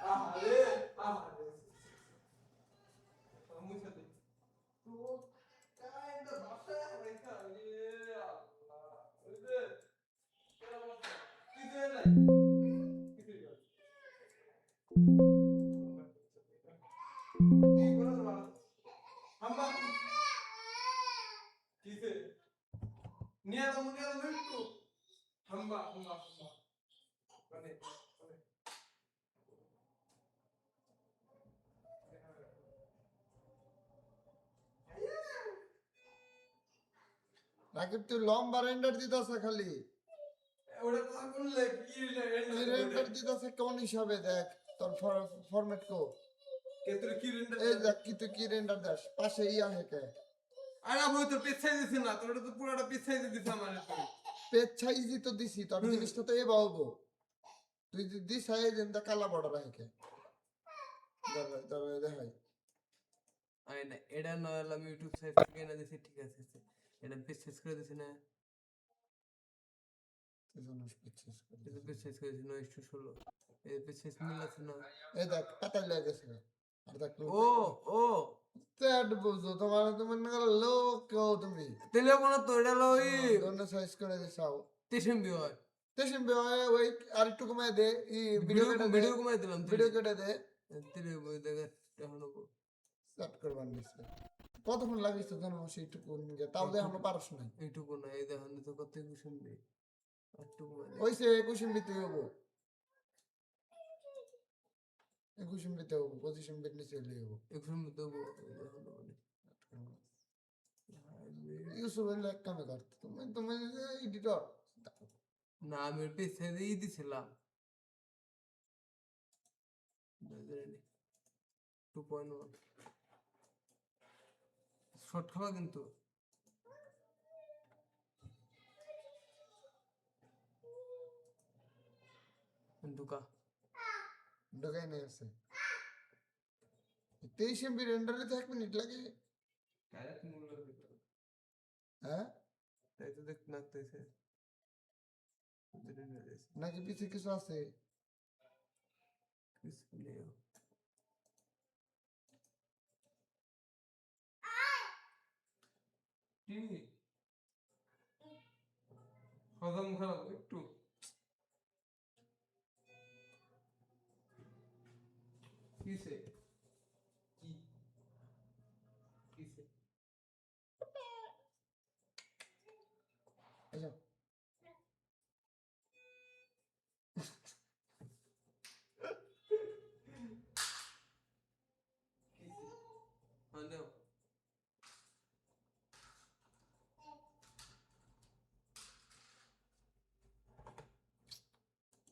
আরে আরে মুছে দে তো কাইন্ড অফ বাসা রেখা রে আল্লাহ ওই যে কিছু নাই হাম্বা কিসে নিয়া তো একটু হাম্বা মানে রাকিব তুই লম্বা রেন্ডার দিতেছে খালি ওটা তো বললে কি রেন্ডার দিতেছে কোন হিসাবে দেখ তোর ফরম্যাট কো কে তোর কি রেন্ডার এই দেখ কি তুই কি রেন্ডার দাস পাশে ইয়া হেকে আরে আমি তোর পেছাই দিছি না তোর তো পুরোটা পেছাই দিছিস আমারে তুই পেজ সাইজই তো দিছি তোর জিনিসটা তো এ বাবু তুই দিস আই দেন দা কালা বর্ডার হেকে দাঁড়া দেখাই আরে না এটা না আমি ইউটিউব সাইট থেকে না দিছি ঠিক আছে এটা পেজ সাইজ করে দিছি না তুই জানিস পেজ সাইজ করে এটা পেজ সাইজ করে দিছি 916 এই পেজ সাইজ মিল আছে না এই দেখ পাতায় লেগে গেছে আর দেখ ও তেড বুঝো তোমার তুমি না লোক কেউ তুমি তেলে কোন তো এটা লই দোনো সাইজ করে দিছাও টেশন বি হয় স্টেশন বে ওই আর একটু কমায় দে এই ভিডিও কমাই দিলাম ভিডিও কেটে দে তেলে বই দেখে তখন স্টার্ট করবার নিছে কতক্ষণ লাগিস তো জানো সেইটুকু নিয়ে তাও দে আমরা পারছ না এইটুকু না এই দেখেন তো কত কুশন দে একটু ওইসে 21 মিনিট হবো 21 মিনিট হবো পজিশন বের নিচে চলে যাবো 21 মিনিট দেবো ইউসুফ এর এক কামে কর তুমি এডিটর না আমি পেছে দিয়ে দিছিলাম 2.1 শর্ট খাওয়া কিন্তু ঢুকা ঢোকাই নাই আছে 23 এমবি রেন্ডারে তো 1 মিনিট লাগে হ্যাঁ তাই তো দেখ লাগতেছে নাকি পিছে কিছু আছে কিছু নেই টিভি হজম খারাপ একটু কিসে কি কিসে আচ্ছা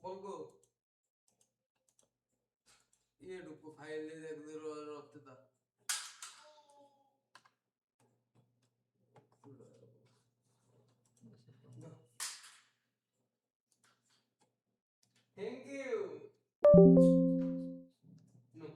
বলবো ये रुको फाइल ले देख दे रोते था थैंक यू नो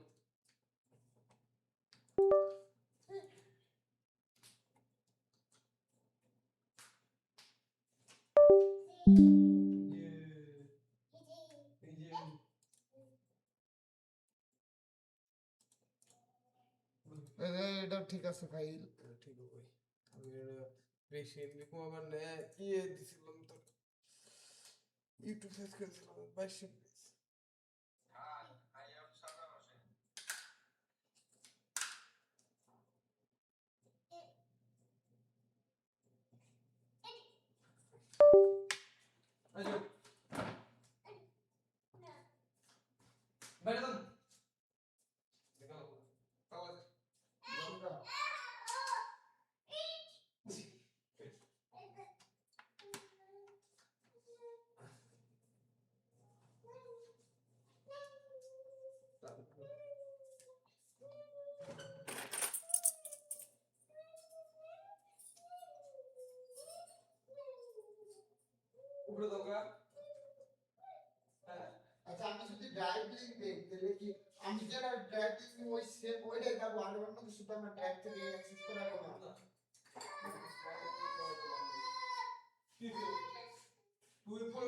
এটা ঠিক আছে ফাইল ঠিক হবে আমি বেশি এরকম আবার ইয়ে দিছিলাম তো ইউটিউব সার্চ করেছিলাম 22 আচ্ছা बैठ तुम निकलो आवाज উপরে দাও আচ্ছা আমি যদি ড্রাইভ লিংক দেই তাহলে কি আমি যেটা ড্রাইভ লিংক ওই সেম ওইটাই যাবো আর অন্য কিছু তো আমার ড্রাইভ থেকে অ্যাক্সেস করা হবে না তুই ফোন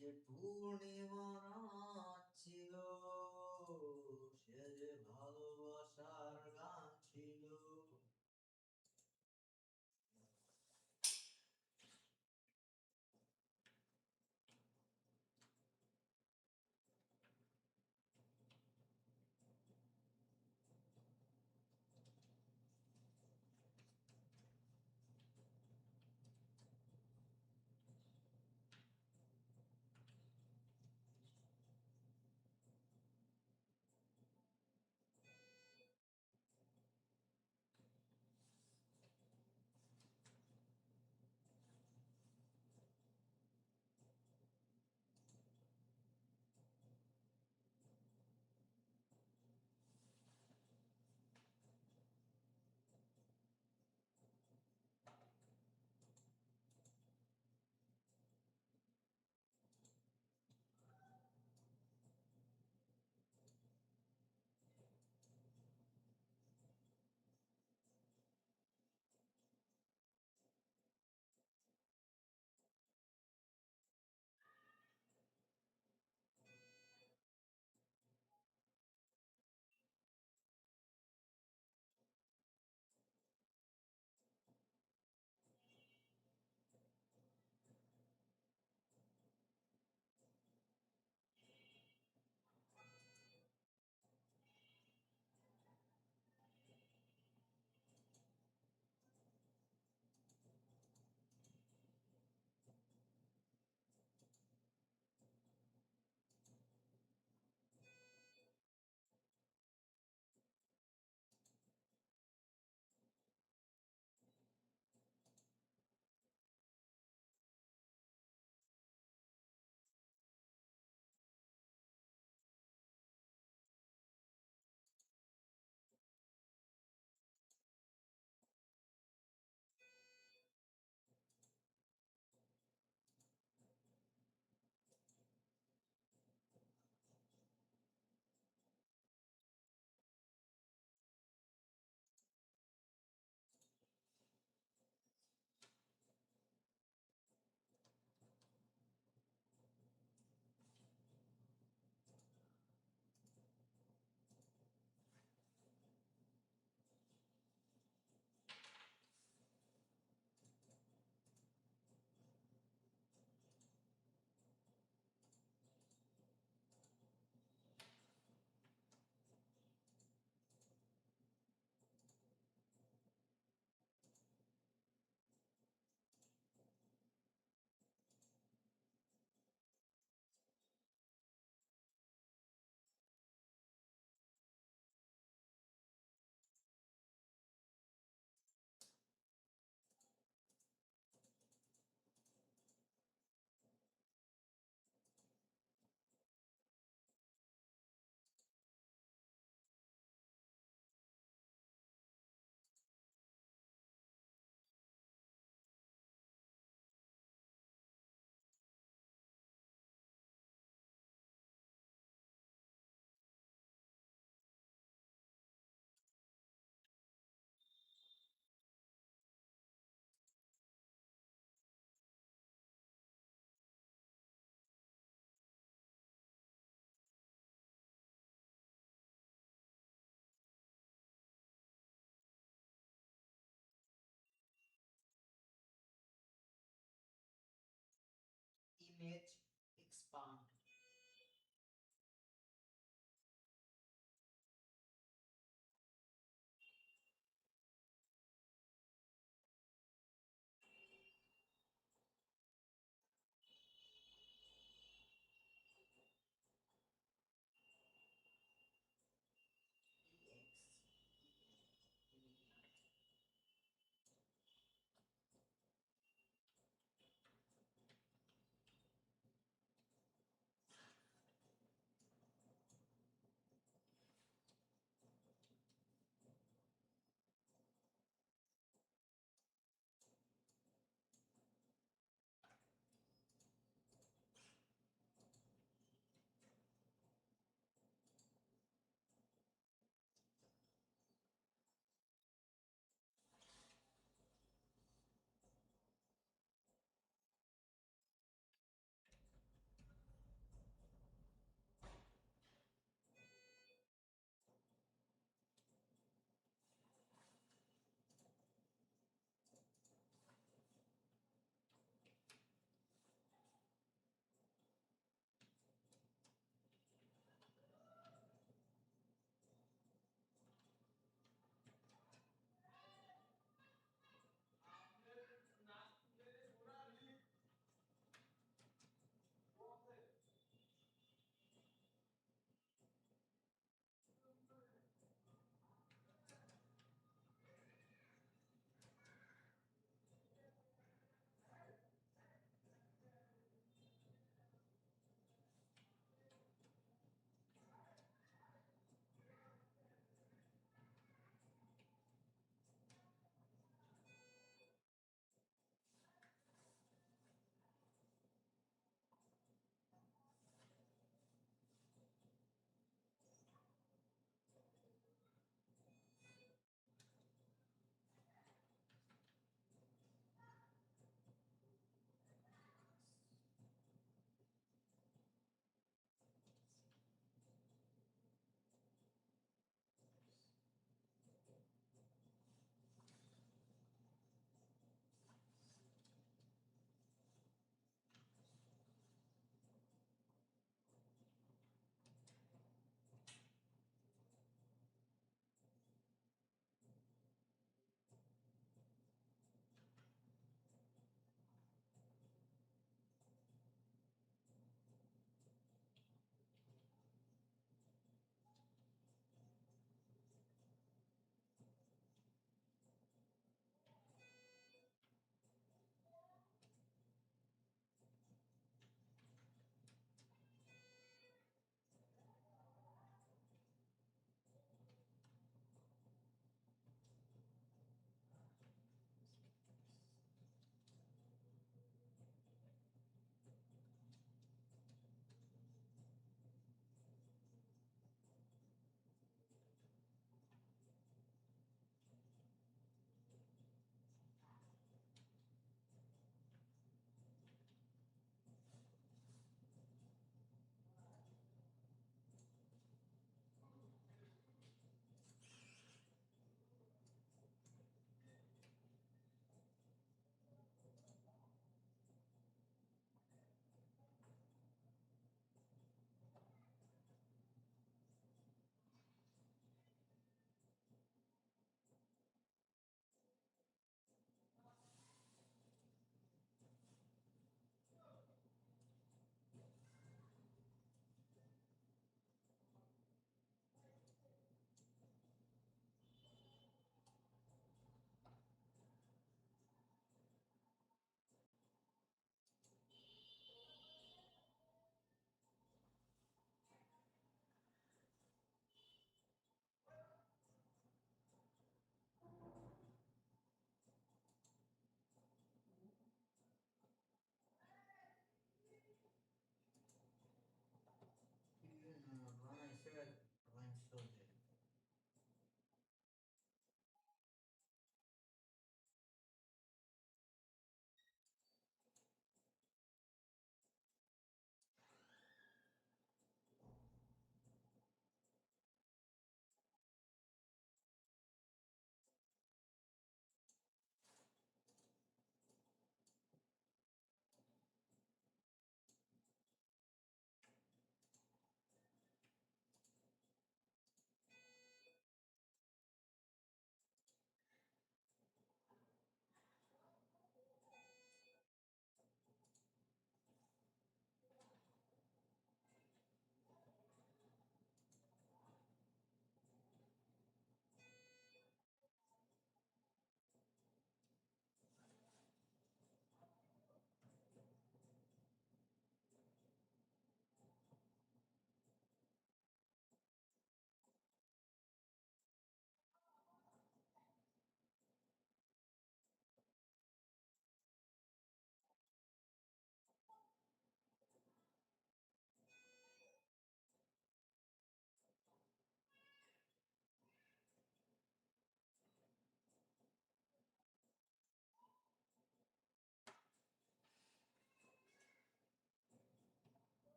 যে পূর্ণিমা রাত ছিল, সে যে ভালোবাসার গান ছিল। Image expand.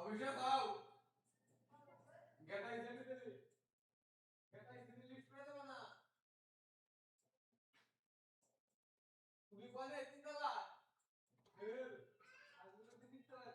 পয়সা দাও গেটাই জেনে দেবে গেটাই জেনে লিস্ট করে দেবো না তুমি বলে তিনতলা আজকে তিনতলা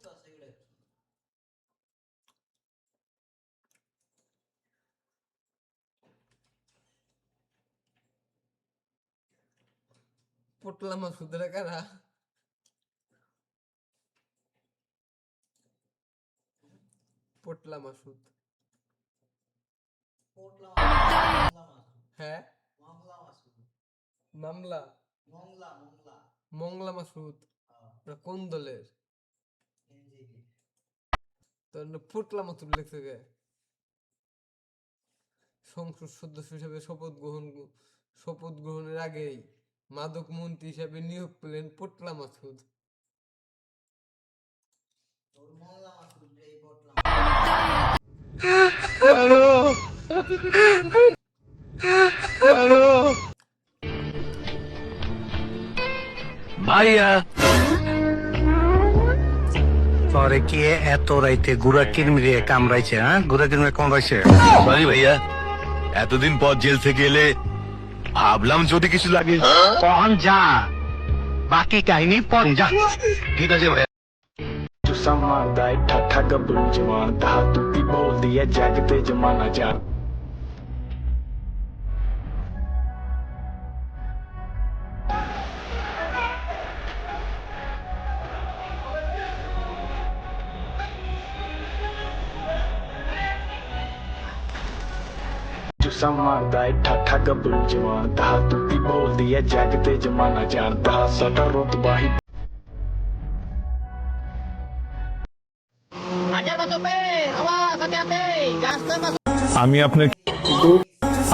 করতেছে এগুলো? পোটলা মাসুদরা কারা? পোটলা মাসুদ। পোটলা মাসুদ, হ্যাঁ, মংলা মাসুদ, মামলা মংলা মংলা মংলা মাসুদ। ওরা কোন দলের? এনজিবি। তোর না পোটলা মাসুদ লেখছে গে? সংসদ সদস্য হিসেবে শপথ গ্রহণের আগেই মাদক মন্ত্রী হিসেবে নিয়োগ পেলেন পোটলা মাসুদ। ওর মংলা মাসুদ রে পোটলা ভাইয়া পরে কি এত রাইতে গুড়া কিরমিরে কামড়াইছে? হ্যাঁ, গুড়া কিরমিরে কামড়াইছে। সরি ভাইয়া, এতদিন পর জেল থেকে এলে ভাবলাম যদি কিছু লাগে। পন যা, বাকি কাহিনী পন যা। ঠিক আছে ভাইয়া। समादाय ठाठा गबरू जवान कहा तू भी बोल दिया जागते जमाना जान समादाय ठाठा गबरू जवान कहा तू भी बोल दिया जागते जमाना जान कहा सदा रुतबा ही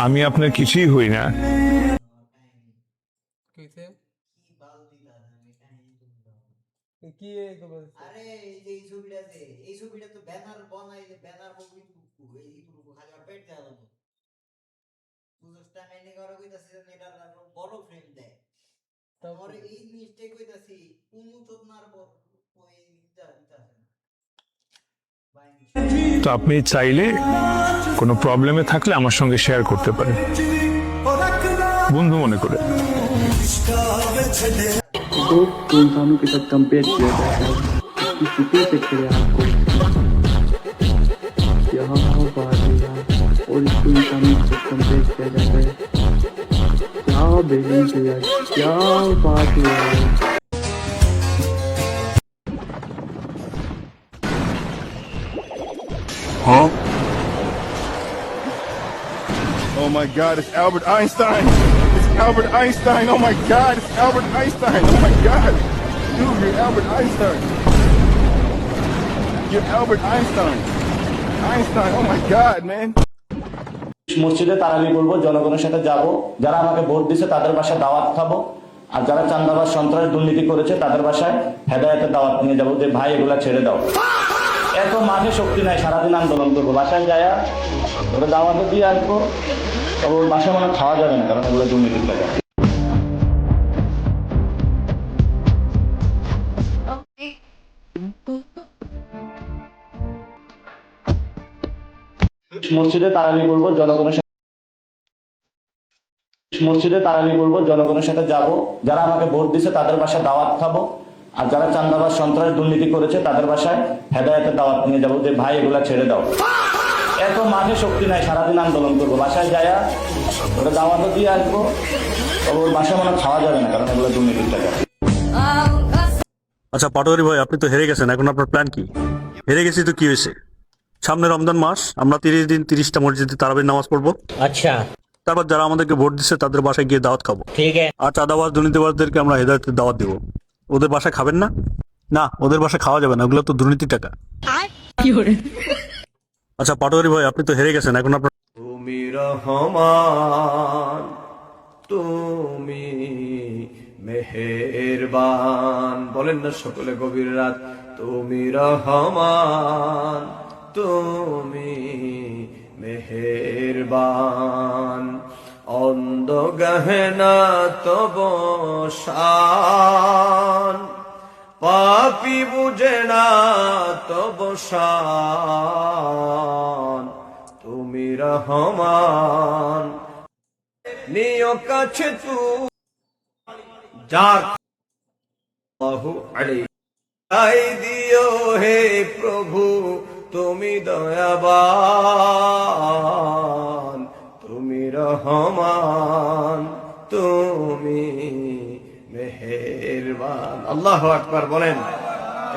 আমি আপনার কিছুই হই না। কাহিনী। কি হইছে? কি বাল দিলা আমি কাহিনী শুনলাম। কি এই খবর? আরে এই যে এই ছবিটা যে এই ছবিটা তো ব্যানার বানাই যে ব্যানার বলি এই টুকু খালি আর পেট দেওয়া যাবে বুঝছটা মেনে করা কইতাছি যে এটা আরো বড় ফ্রেম দেয় তারপরে এই মিস্টেক কইতাছি কোন তোতনার বড় ওই দিতা তো আপনি চাইলে কোনো প্রবলেমে থাকলে আমার সঙ্গে শেয়ার করতে পারেন, বন্ধু মনে করে। दो इंसानों के साथ कंपेयर किया जाता है, इसकी फिक्र से खेले आपको यहाँ बात है और इसको इंसानों के साथ कंपेयर किया जाता है। क्या बैलेंस है यार, क्या बात है यार। Huh? Oh my God, it's Albert Einstein! It's Albert Einstein! Oh my God, it's Albert Einstein! Oh my God! Dude, you're Albert Einstein! You're Albert Einstein! Einstein, oh my God, man! মসজিদে তারাবি করবো, জনগণের সাথে যাব, যারা আমাকে vote দিয়েছে তাদের বাসায় দাওয়াত খাবো, আর যারা চাঁদাবাজ সন্ত্রাস দুর্নীতি করেছে তাদের বাসায় হেদায়েতের দাওয়াত নিয়ে যাবো যে ভাই এগুলা ছেড়ে দাও। এত মাঠে শক্তি নাই, সারাদিন আন্দোলন করবো, বাসায় যায় ওরা দাওয়াতে দিয়ে আসবো, ওর বাসায় মনে খাওয়া যাবে না কারণ এগুলো দুর্নীতির জায়গা। মসজিদে তারাবি করবো, জনগণের সাথে যাব, যারা আমাকে ভোট দিয়েছে তাদের বাসায় দাওয়াত খাবো, আর যারা চাঁদাবাজ সন্ত্রাস দুর্নীতি করেছে তাদের বাসায় হেদায়েতের দাওয়াত নিয়ে যাবো যে ভাই এগুলা ছেড়ে দাও। এত মাঠে শক্তি নাই, সারাদিন আন্দোলন করবো, বাসায় যায় ওরা দাওয়াতও দিয়ে আসবো, ওর বাসায় মনে খাওয়া যাবে না কারণ এগুলো দুর্নীতির টাকা। আচ্ছা পাটোয়ারি ভাই, আপনি তো হেরে গেছেন, এখন আপনার প্ল্যান কি? হেরে গেছি তো কি হয়েছে, সামনে রমজান মাস, আমরা 30 দিন 30টা মসজিদে তারাবির নামাজ পড়বো। আচ্ছা, তারপর যারা আমাদেরকে ভোট দিচ্ছে তাদের বাসায় গিয়ে দাওয়াত খাবো। ঠিক আছে। আর চাঁদাবাজ দুর্নীতিবাজদেরকে আমরা হেদায়েতের দাওয়াত দিব। ওদের বাসায় খাবেন না? না, ওদের বাসায় খাওয়া যাবে না, ওগুলো তো দুর্নীতির টাকা। আচ্ছা পাটোয়ারি ভাই, আপনি তো হেরে গেছেন, এখন আপনার তুমি রহমান, তুমি মেহেরবান, বলেন না সকলে গভীর রাত। তুমি রহমান, তুমি মেহেরবান, অন্ধ গহনা তব শান, পাপি বুঝে না তব শান, তুমি রহমান, নিয় কাছে তু যার আল্লাহু আলাইহি আই দিও হে প্রভু তুমি দয়াবান, তুমি রহমান, তুমি মেহেরবান। আল্লাহু আকবার বলেন,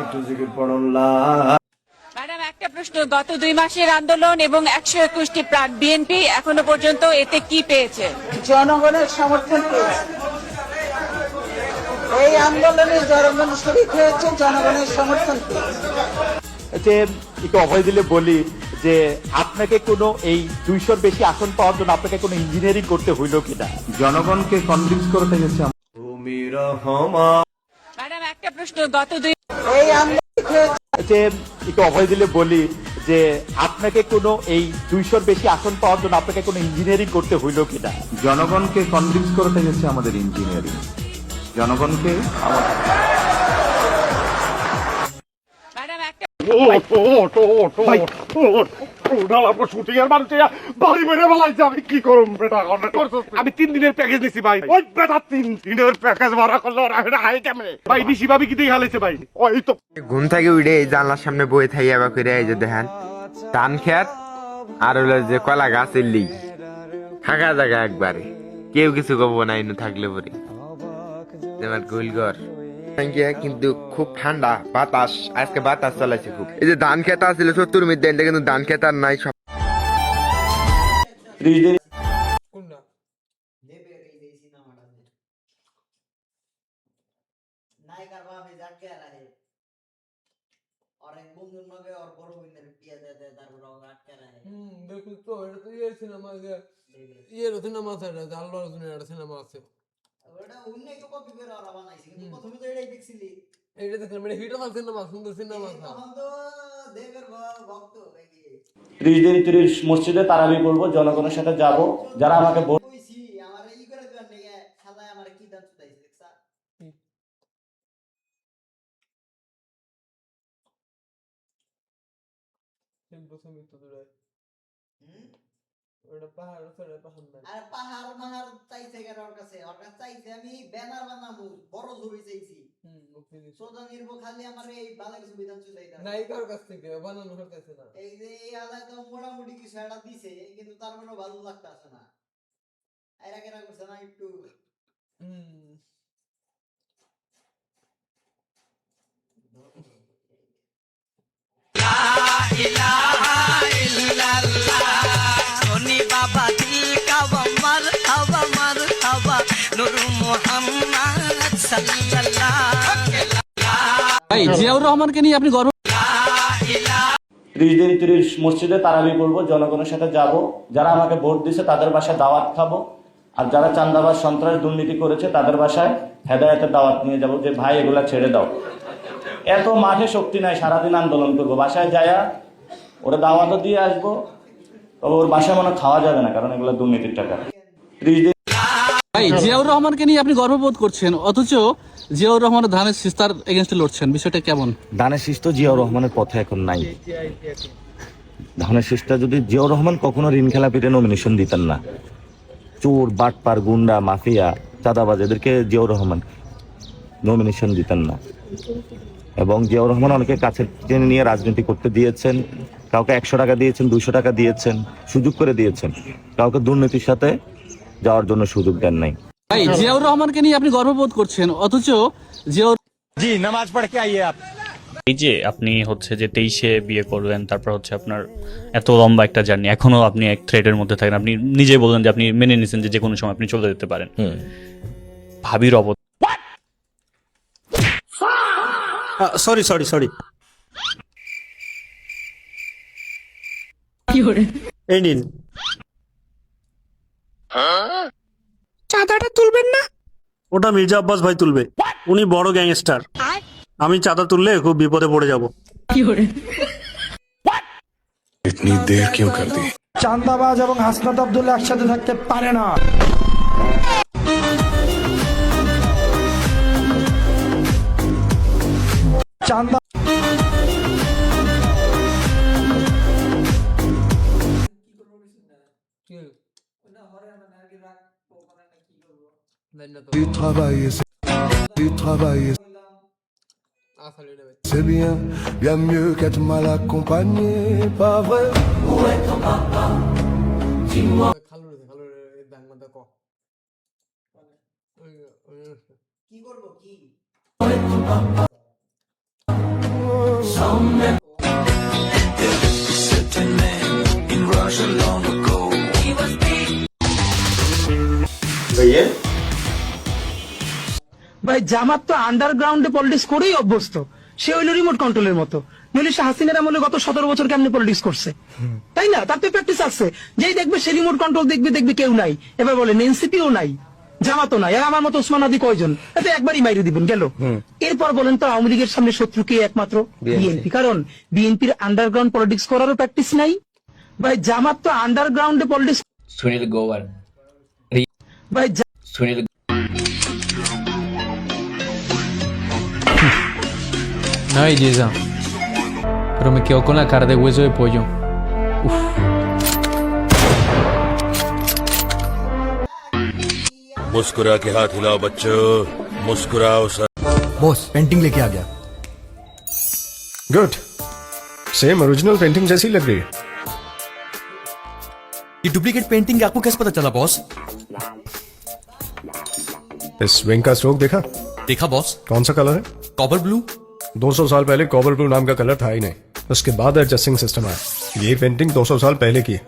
একটু জিকির পড়ুন। ম্যাডাম, একটা প্রশ্ন, গত 2 মাসের আন্দোলন এবং 121টি প্রাণ, বিএনপি এখনো পর্যন্ত এতে কি পেয়েছে? জনগণের সমর্থন পেয়েছে। এই আন্দোলনে জনগণ শরীক হয়েছে, জনগণের সমর্থন পেয়েছে। যে একটু অভয় দিলে বলি যে আপনাকে কোনো এই 200-র বেশি আসন পাওয়ার জন্য আপনাকে কোনো ইঞ্জিনিয়ারিং করতে হইল কিনা? জনগণকে কনভিন্স করতে গেছে। তুমি রহমান। ম্যাডাম, একটা প্রশ্ন, গত 2 এই আন্দোলন যে একটু অভয় দিলে বলি যে আপনাকে কোনো এই 200-র বেশি আসন পাওয়ার জন্য আপনাকে কোনো ইঞ্জিনিয়ারিং করতে হইল কিনা? জনগণকে কনভিন্স করতে গেছে আমাদের ইঞ্জিনিয়ারিং। জনগণকে ম্যাডাম, একটা আমি কি করুম বেটা? আমি 3 দিনের প্যাকেজ নিছি ভাই। ওই বেটা 3 দিনের প্যাকেজ ভাড়া করলো ভাই। নিশি ভাবি কি দিয়ে হালাইছে ভাই? ওই তো ঘুম থেকে উঠে এই জানলার সামনে বই থাকি আবার করে এই যে দেখেন ধান খেত আর হলো যে কলা গাছ এলি ফাঁকা জায়গা একবারে, কেউ কিছু কব না ইনু থাকলে পরে আমার গুলঘর। কিন্তু খুব ঠান্ডা বাতাস, আজকে বাতাস চালাইছে খুব। এই যে ধান খেতা ছিল 70 মিনিট দেন, কিন্তু ধান খেত আর নাই। সব নায়িকার ভাবে যাকে রাহে और एक बंधुर मगे और बड़ बंधुर पिया दे दे তারপর আটকে রাহে। দেখুন তো এটা তো ইয়ে সিনেমা, ইয়ের সিনেমা আছে, এটা আল্লাহর জন্য একটা সিনেমা আছে, ওটা অন্যই তো কপি করে ওরা বানাইছে, কিন্তু প্রথমে তো এটাই দেখছিলি। এইটা দেখলাম, এটা হিট অফ সিনেমা, সুন্দর সিনেমা আছে। তখন তো দেবের ভক্ত নাকি 30 দিন 30 মসজিদে তারাবি করব, জনগণের সাথে যাব। যারা আমাকে কইছি আমার এই করে দেন নাকি খালায় আমার কি দান চুদাইছে দেখছা? প্রথমে তো দূরে ওটা পাহাড় আছে, পাহাড় নাই। আর পাহাড় মাহার চাইছে কেন ওর কাছে? ওর কাছে চাইছে আমি ব্যানার বানাবো, বড় ছবি চাইছি। সোজা নির্ব খালি আমার এই বালের ছবি দান চুদাইতা নাই, কার কাছ থেকে বানানো হতেছে না। এই যে এই আলাদা তো মোটামুটি কিছু একটা দিছে, কিন্তু তারপরেও ভালো লাগতেছে না। এরা কেনা করছে না একটু ভাই, জিয়াউর রহমানকে নিয়ে আপনি গর্ব 30 দিন 30 মসজিদে তারাবি করব, জনগণের সাথে যাব। যারা আমাকে ভোট দিয়েছে তাদের বাসায় দাওয়াত খাবো, আর যারা চাঁদাবাজ সন্ত্রাস দুর্নীতি করেছে তাদের বাসায় হেদায়েতের দাওয়াত নিয়ে যাব, যে ভাই এগুলা ছেড়ে দাও। এত মাঠে শক্তি নাই, সারাদিন আন্দোলন করবো, বাসায় যায়া ওরা দাওয়াতও দিয়ে আসবো। তবে ওর বাসায় মনে খাওয়া যাবে না, কারণ এগুলো দুর্নীতির টাকা। 30 দিন। ভাই, জিয়াউর রহমানকে নিয়ে আপনি গর্ববোধ করছেন, অথচ জিয়াউর রহমান ধানের সিস্তার এগেইনস্টে লড়ছেন, বিষয়টা কেমন? ধানের শীষ তো জিয়াউর রহমানের পথে এখন নাই। ধানের শীষটা যদি জিয়াউর রহমান কখনো ঋণ খেলাপিতে নমিনেশন দিতেন না, চোর বাটপার গুন্ডা মাফিয়া চাঁদাবাজ এদেরকে জিয়াউর রহমান নমিনেশন দিতেন না। এবং জিয়াউর রহমান অনেকে কাছে টেনে নিয়ে রাজনীতি করতে দিয়েছেন, কাউকে 100 টাকা দিয়েছেন, 200 টাকা দিয়েছেন, সুযোগ করে দিয়েছেন, কাউকে দুর্নীতির সাথে যাওয়ার জন্য সুযোগ দেন নাই। ভাই, জিয়াউর রহমানকে নিয়ে আপনি গর্ববোধ করছেন, অথচ জিয়াউর জি নামাজ পড়ে কে আইয়ে আপ। এই যে আপনি হচ্ছে যে 23-এ বিয়ে করবেন, তারপর হচ্ছে আপনার এত লম্বা একটা জার্নি, এখনো আপনি এক থ্রেডের মধ্যে থাকেন। আপনি নিজেই বললেন যে আপনি মেনে নিয়েছেন যে কোনো সময় আপনি চলে যেতে পারেন। ভাবির সরি সরি সরি এই নিন। চাঁদাটা তুলবেন না? ওটা মির্জা আব্বাস ভাই তুলবে, উনি বড় গ্যাংস্টার। আমি চাঁদা তুললে খুব বিপদে পড়ে যাব। চান্দাবাজ এবং হাসনাত আব্দুল্লাহ একসাথে থাকতে পারে না। চান্দা C'est bien, bien mieux qu'être mal accompagné, pas vrai? কি করবো কি ভাই জামাত তো আন্ডারগ্রাউন্ডে পলিটিক্স করেই অভ্যস্ত, সে হইল রিমোট কন্ট্রোলের মতো। নইলে সে হাসিনার আমলে গত 17 বছর কেমনে পলিটিক্স করছে, তাই না? তার তো প্র্যাকটিস আছে। যেই দেখবে সে রিমোট কন্ট্রোল দেখবে কেউ নাই, এবার বলেন এনসিপিও নাই, জামাতও নাই, আর আমার মতো ওসমান আদি কয়জন, এতে একবারই মাইরে দিবেন গেল। এরপর বলেন তো আওয়ামী লীগের সামনে শত্রু কে? একমাত্র বিএনপি, কারণ বিএনপির আন্ডারগ্রাউন্ড পলিটিক্স করারও প্র্যাকটিস নাই। ভাই জামাত তো আন্ডারগ্রাউন্ডে পলিটিক্স, सुनील गोवर ভাই Sunil Ay, Giza. Pero me quedo con la cara de hueso de pollo. Uf. मुस्कुरा के हाथ हिलाओ बच्चों, मुस्कुराओ सर। बॉस पेंटिंग लेके आ गया। गुड, सेम ओरिजिनल पेंटिंग जैसी लग रही है। ये डुप्लीकेट पेंटिंग आपको कैसे पता चला बॉस? इस विंग का स्ट्रोक देखा? देखा बॉस, कौन सा कलर है? Copper blue. 200 साल पहले कॉपर ब्लू नाम का कलर था ही नहीं, उसके बाद एडजस्टिंग सिस्टम आया। ये पेंटिंग 200 साल पहले की है,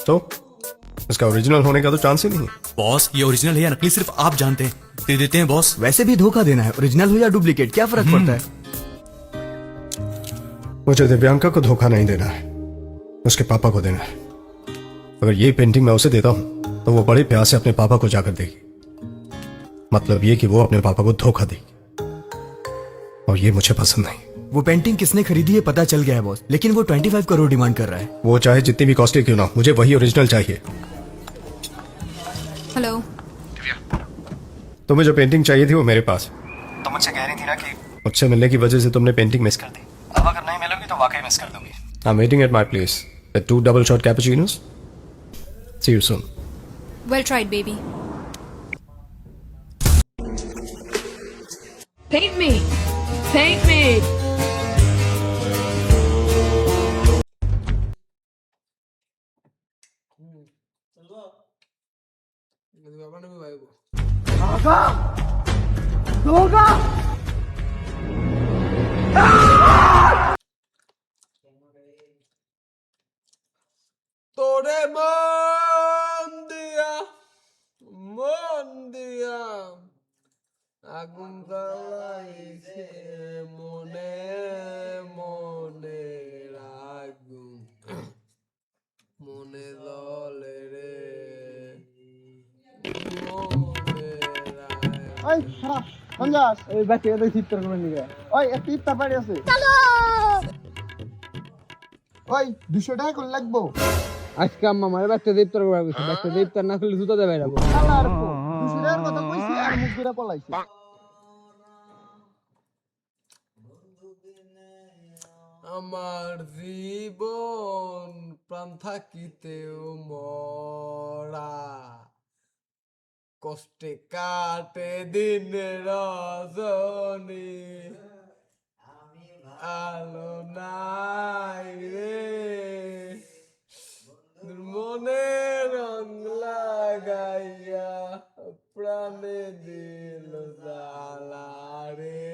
तो इसका ओरिजिनल होने का तो चांस ही नहीं है। बॉस ये ओरिजिनल है या नकली सिर्फ आप जानते हैं, दे देते हैं बॉस। वैसे भी धोखा देना है, ओरिजिनल हो या डुप्लीकेट क्या फर्क पड़ता है? मुझे दिव्यांका को धोखा नहीं देना है, उसके पापा को देना है। अगर ये पेंटिंग मैं उसे देता हूं तो वो बड़े प्यार से अपने पापा को जाकर देगी, मतलब ये कि वो अपने पापा को धोखा देगी, और ये मुझे पसंद नहीं। वो पेंटिंग किसने खरीदी है पता चल गया है बॉस, लेकिन वो 25 करोड़ डिमांड कर रहा है। वो चाहे जितनी भी कॉस्टली क्यों ना, मुझे वही ओरिजिनल चाहिए। हेलो, तुम्हें जो पेंटिंग चाहिए थी वो मेरे पास। तो मुझसे कह रही थी ना कि मुझसे मिलने की वजह से तुमने पेंटिंग मिस कर दी। अब अगर नहीं मिलोगी तो वाकई मिस कर दूंगी। I'm waiting at my place. The 2 double shot cappuccinos. See you soon. well tried baby. Paint me. Paint me. তোরে মন দিয়া আগুন জ্বালাইছে মনে মনে আগুন মনে জলে রে ওই খারাপ সঞ্জাস ওই বাচ্চা তো চিৎকার করে নিয়ে ওই একটা ইফতার বাড়ি আছে চলো ওই 200 টাকা কোন লাগবো আজকে আম্মা মারে বাচ্চা ইফতার করে গেছে বাচ্চা ইফতার না করলে জুতা দেবে যাবো আল্লাহর 200 টাকার কথা কইছি আর মুখ ধরে পলাইছে আমার জীবন প্রাণ থাকিতেও মরা কষ্টে কাটে দিন রজনী আলো নাই রে মনে রং লাগাইয়া প্রাণে দিল জ্বালা রে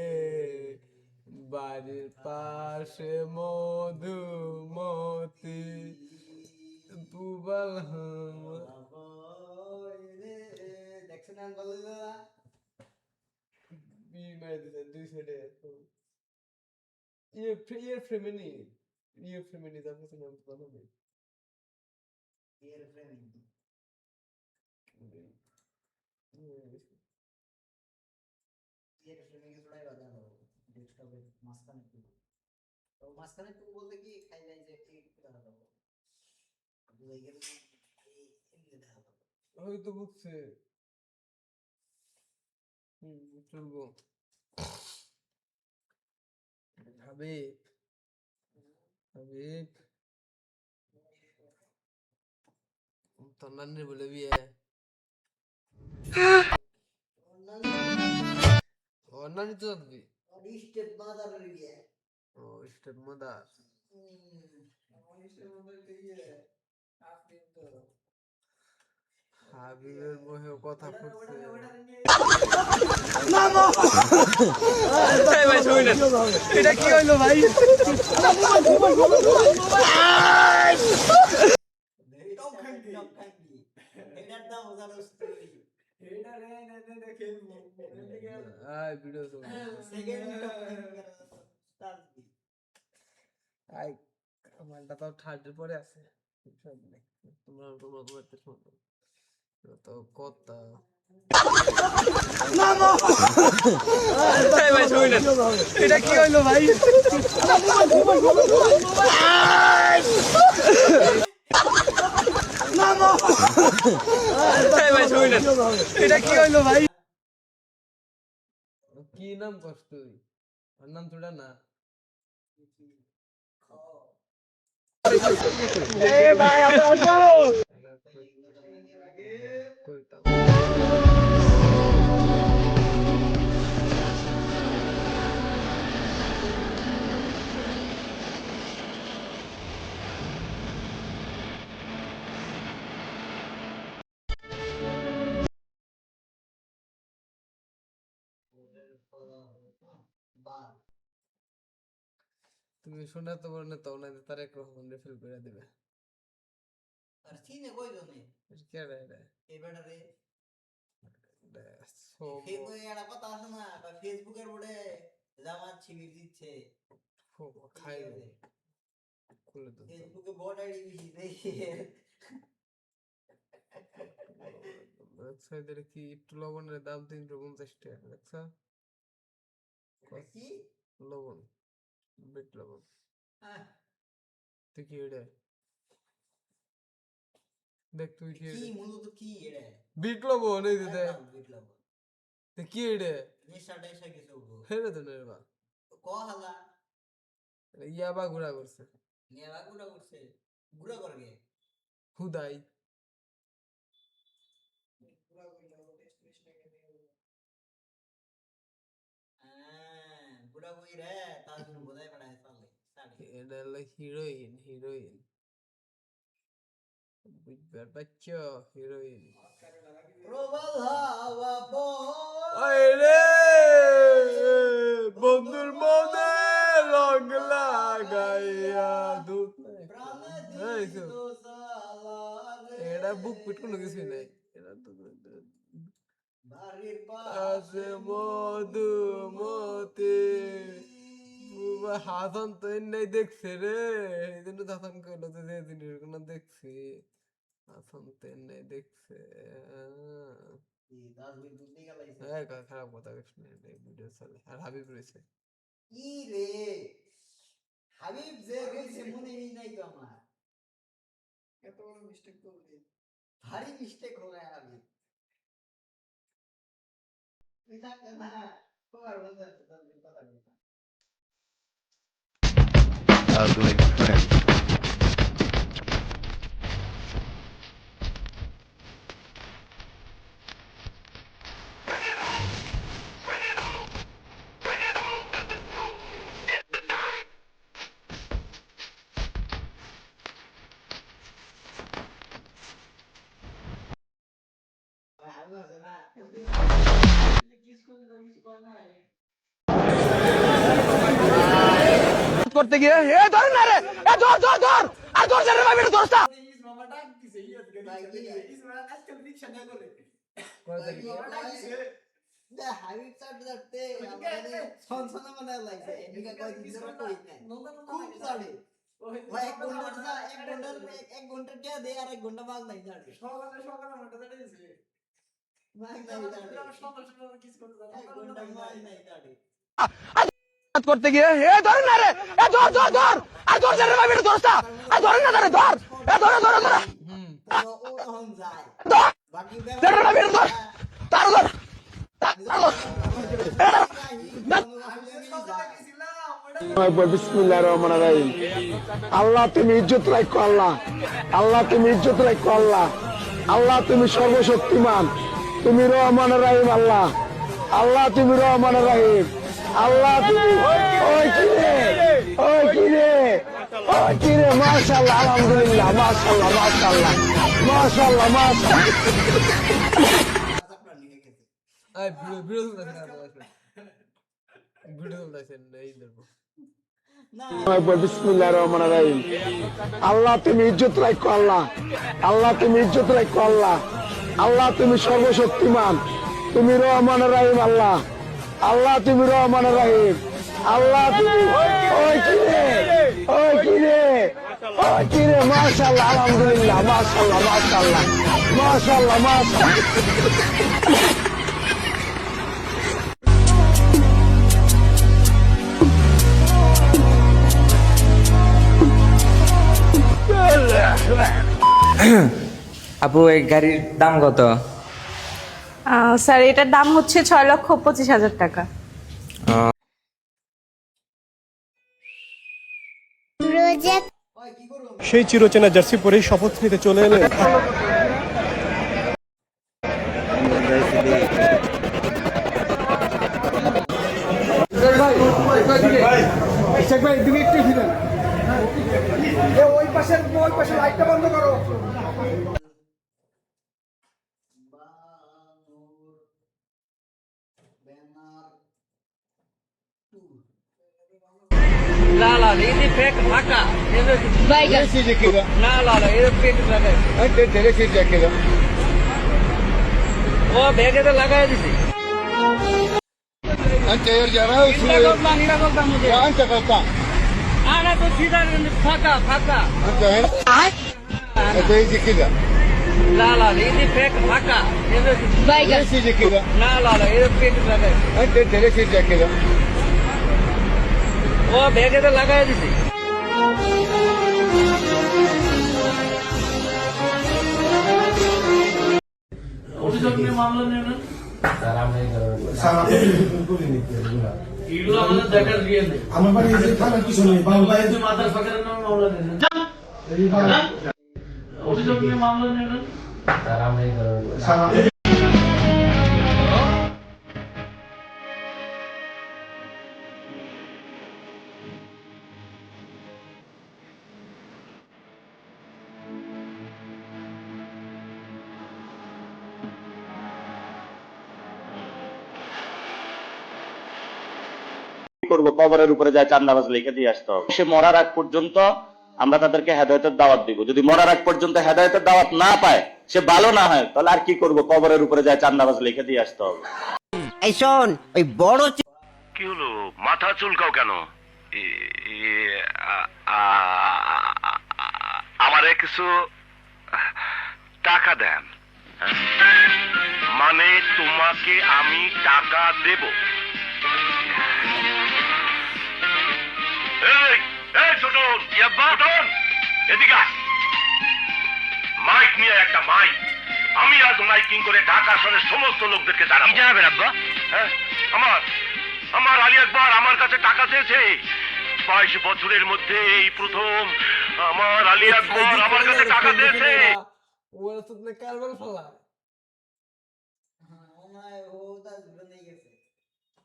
বাড়ির পাশে মধুমতি পুবাল ইয়ে ফ্রেমেনি তারপর তোমার কথা নেই মাঝখানে টু বলতে কি খাই যাই যে কি দেখা যাবো বুঝাই গেল এমনি দেখা যাবো হয়তো বুঝছে চলবো হাবিব হাবিব তোর নান্নির বলে বিয়ে ওর নানি তো যাবি স্টেপ মাদারের ইয়ে ও স্টেপ মাদার স্টেপ মাদারের ইয়ে আপনি তো হাবিবের বহে কথা ফুটছে এটা কি হইলো ভাই? এটার দাম জানোস তুই এটা রে না দেখে I video second star I আমারটা তো থার্ডের পরে আছে তোমরা করতে শুনতো তো কথা এটা কি হইলো ভাই? এটা কি হইলো ভাই? কি নাম করছ তুই? ওর নাম তোরা না তুমি শোনা তো বলে তো না তার এক রকম রেফিল করে দিবে আর চিনে কই জনে কে রে রে এই ব্যাটারে সো ফেসবুকে একটা কথা আছে না ফেসবুকের বড়ে জামাত শিবির দিচ্ছে খাই খুলে তো ফেসবুকে বড় আইডি বেশি দেখে ওয়েবসাইটের কি একটু লবণের দাম 350 টাকা দেখছো কি লবণ বিট লবণ হ্যাঁ তুই কি এটা দেখ তুই কি কি মূলত কি এটা বিট লবণ এই দে বিটলাম তুই কি এটা নেশাটা এসে গেছে ও হেরে তো নেবা ক হালা ইয়াবা ঘোরা করছে নেবা গুড়া করছে গুড়া করবে হুদাই গুড়া করলে টেস্ট বেশি লাগে গুড়া কই রে তার জন্য বোধাই পড়ায় চলে এটা হলো হিরোইন হিরোইন বুঝবার পাচ্ছো হিরোইন প্রবল হাওয়া ওই রে বন্ধুর মনে রং লাগাইয়া দুধ এই তো এটা বুক পিট কোনো কিছু নাই এটা তো বাড়ির আছে মধুমতি বুবা হাসান তো নাই দেখছে রে এই জন্য হাসান কইলো যে জিনিস গুলো দেখছি হাসান তো নাই দেখছে খারাপ কথা ভিডিও চলে আর হাবিব রয়েছে কি রে হাবিব যে রয়েছে মনে নাই তো আমার এত বড় মিস্টেক করলি ভারী মিস্টেক হলো হাবিব এটা না কোয়ার বলতে কথা বলতে ugly friend করতে গিয়ে এ ধর না রে এ ধর ধর ধর আর ধর রে ভাই এটা ধরতা মামা ডাক দিছে ইসমাইল আজকাল রিকশা না করে দে হাবিব স্যার ধরতে আমাদের সনসনা বানায় লাগছে এদিকে কই দিন ধরে কই না খুব চলে ভাই এক ঘন্টা কে দে আর এক ঘন্টা বাদ নাই জানে সকালে মোটা দিছে মাগ নাই সকাল কিছু করতে এক ঘন্টা মাগ নাই জানে করতে গিয়ে এ ধর না রে এ ধর ধর ধর আর ধর রে ভাই এটা ধরতা আর ধর না ধর ধর এ ধর ধর ধর ও হন যায় বাকি ধর না ভাই ধর তার ধর বিসমিল্লাহির রহমানির রহিম আল্লাহ তুমি ইজ্জত রাখো আল্লাহ আল্লাহ তুমি ইজ্জত রাখো আল্লাহ আল্লাহ তুমি সর্বশক্তিমান তুমি রহমানির রহিম আল্লাহ আল্লাহ তুমি রহমানির রহিম আল্লাহ তুমি ওই কিরে ওই কিরে ওই কিরে মাশাআল্লাহ আলহামদুলিল্লাহ মাশাআল্লাহ মাশাআল্লাহ মাশাআল্লাহ মাশাআল্লাহ বিসমিল্লাহির রহমানির রহিম আল্লাহ তুমি ইজ্জত রাখো আল্লাহ আল্লাহ তুমি ইজ্জত রাখো আল্লাহ আল্লাহ তুমি সর্বশক্তিমান তুমি রহমানির রহিম আল্লাহ আল্লাহ তুমি রহমানির রহিম আল্লাহ তুমি ওই কিরে ওই কিরে ওই কিরে মাশাআল্লাহ আলহামদুলিল্লাহ মাশাআল্লাহ মাশাআল্লাহ মাশাআল্লাহ মাশাআল্লাহ আপু এই গাড়ির দাম কত? স্যার এটার দাম হচ্ছে 6,25,000 টাকা। সেই চিরচেনা জার্সি পরেই শপথ নিতে চলে এলেন ওই পাশের লাইটটা বন্ধ করো ला ला ये फेक फाका ये चीज देखेगा ना ला ला ये फेक लगा है तेरे चीज देखेगा वो भेगे तो लगा है दिसी अच्छा यार जा रहा है उसमें नीला बोलता मुझे कौन सा बोलता आना तो सीधा फाका फाका अच्छा है अच्छा ये देखेगा ला ला ये फेक फाका ये चीज देखेगा ना ला ला ये फेक लगा है तेरे चीज देखेगा वो भेगे तो लगा है दिसी मामला नहीं এগুলো আমাদের দেখার দিয়ে নেই আমার বাড়ি এসে থানার কিছু নেই বাবা এসে মাথার ফাঁকার নামে মামলা নেন অভিযোগ নিয়ে মামলা নেন স্যার আমরা এই করব করবো কবরের উপরে যায় চান্দাবাজ লিখে দিয়ে আসতে হবে সে মরার আগ পর্যন্ত আমরা তাদেরকে হেদায়েতের দাওয়াত দিব যদি মরার আগ পর্যন্ত হেদায়েতের দাওয়াত না পায় সে ভালো না হয় তাহলে আর কি করব কবরের উপরে যায় চান্দাবাজ লিখে দিয়ে আসতে হবে এই শোন ওই বড় কি হলো মাথা চুলকাও কেন আমারে কিছু টাকা দেন মানে তোমাকে আমি টাকা দেব মাইক নিয়ে একটা মাইক আমি আজ মাইকিং করে ঢাকা শহরের সমস্ত লোকদেরকে জানাবেন আব্বা হ্যাঁ আমার আলী আকবর আমার কাছে টাকা চেয়েছে 22 বছরের মধ্যে এই প্রথম আমার আলী আকবর আমার কাছে টাকা চেয়েছে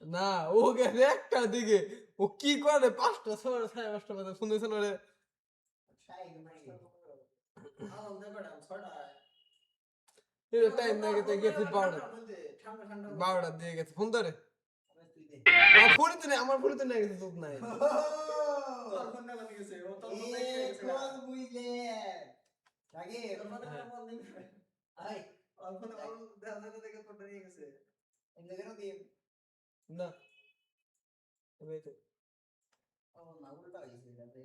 না ও গেছে একটা দিকে ও কি করে 5টা 6টা 5:30 বাজে ফোন দিয়েছিল রে টাইম না গেছে 12টা দিয়ে গেছে ফোন ধরে আমার ফোনে তো না গেছে দুধ নাই তোর ফোন না গেছে ও তোর ফোনে গেছে বুঝলে আগে আই ওর ফোনে দাদা থেকে ফটো নিয়ে গেছে এন্ড কেন দিয়ে না ওইতে ও না উল্টা হইছে যাতে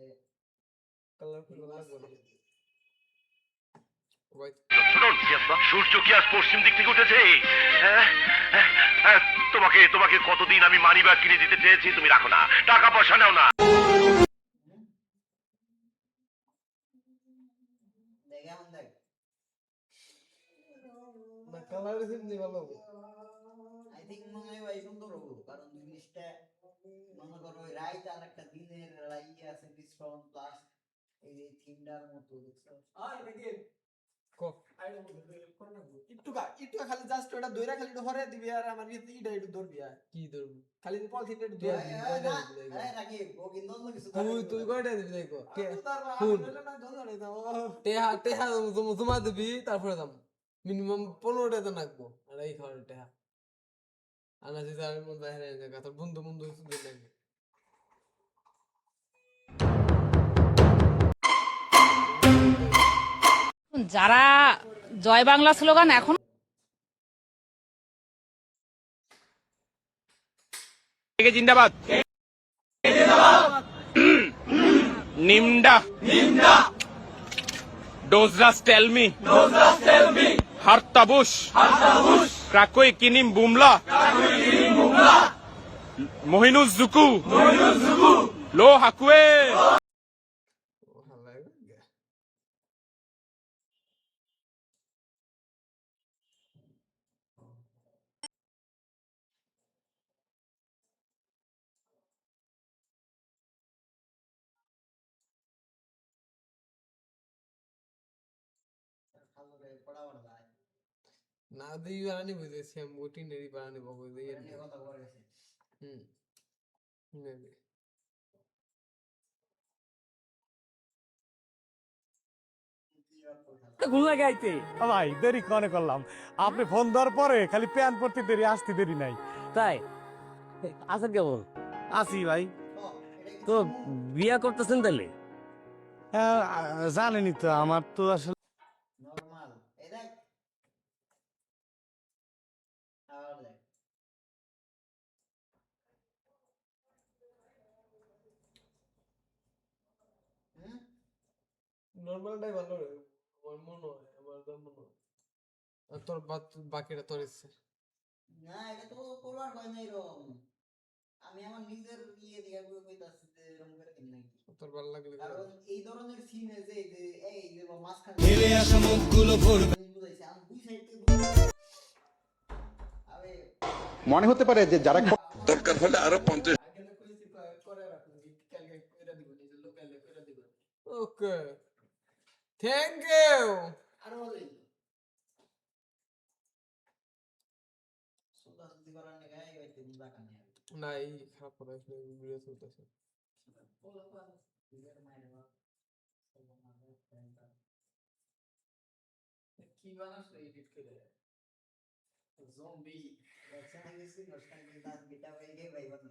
কালারফুল লাগবে সূর্য কি আজ পশ্চিম দিক থেকে উঠেছে তোমাকে কতদিন আমি মানি ব্যাগ কিনে দিতে চেয়েছি তুমি রাখো না টাকা পয়সা নাও না আই থিংক মনে হয় ভাই সুন্দর হবো কারণ জিনিসটা মনে করো ওই রাইট আর একটা দিনের ইয়ে আছে ডিসকাউন্ট প্লাস এই থিমটার মতো দেখছো আর দেখেন একটু খালি জাস্ট ওটা দইরা খালি একটু হরে দিবি আর আমার ইটা একটু ধরবি আর কি ধরবি খালি পলিথিনটা একটু ধরবি তুই কয়টা দিবি দেখো টেহা টেহা জমা দিবি তারপরে দাম মিনিমাম 15টা তো লাগবো আর এই খাওয়ার টেহা আনা যে যার মধ্যে হেরে যায় তোর বন্ধু বন্ধু শুধু লাগবে যারা জয় বাংলা স্লোগান এখন জিন্দাবাদ নিমডা ডোজরাস টেল মি হারতাবুশ ক্রাকোই কিনিম বুমলা মহিনুজ জুকু লো হাকুয়ে না দিই বানানি বুঝেছি আমি ওটি নেই বানানি বকো দিয়ে কথা বলে ভাই দেরি কনে করলাম আপনি ফোন দেওয়ার পরে খালি প্যান পড়তে দেরি আসতে দেরি নাই তাই আছেন কেমন আসি ভাই তো বিয়া করতেছেন তাহলে জানেনি তো আমার তো আসলে নরমাল এই দেখ আর দেখ নরমালটাই ভালো রে আমার মনে হয় আমার তো মনে হয় আর তোর বাকিটা তোর ইচ্ছে না এটা তো করবার হয় না এরকম আমি আমার নিজের ইয়ে দিয়ে কইতাছি যে এরকম করে দিন নাকি তোর ভালো লাগলে কারণ এই ধরনের সিনে যে এই যে মাঝখানে হেলে আসা মুখগুলো ভরবে বুঝাইছে আমি দুই সাইড থেকে আরে মনে হতে পারে যে যারা দরকার হলে আরো 50 করে রাখুন কালকে কইরা দিব নিজে লোকালে কইরা দিব ওকে থ্যাংক ইউ আর বলি সুদা সুদি করার নেই গায় গাইতে বুঝা কানে নাই খারাপ করে ভিডিও চলতেছে কি বানাস এডিট করে জম্বি একসাথে গেছি নস্টান বিটা বিটা হয়ে গিয়ে ভাই বানি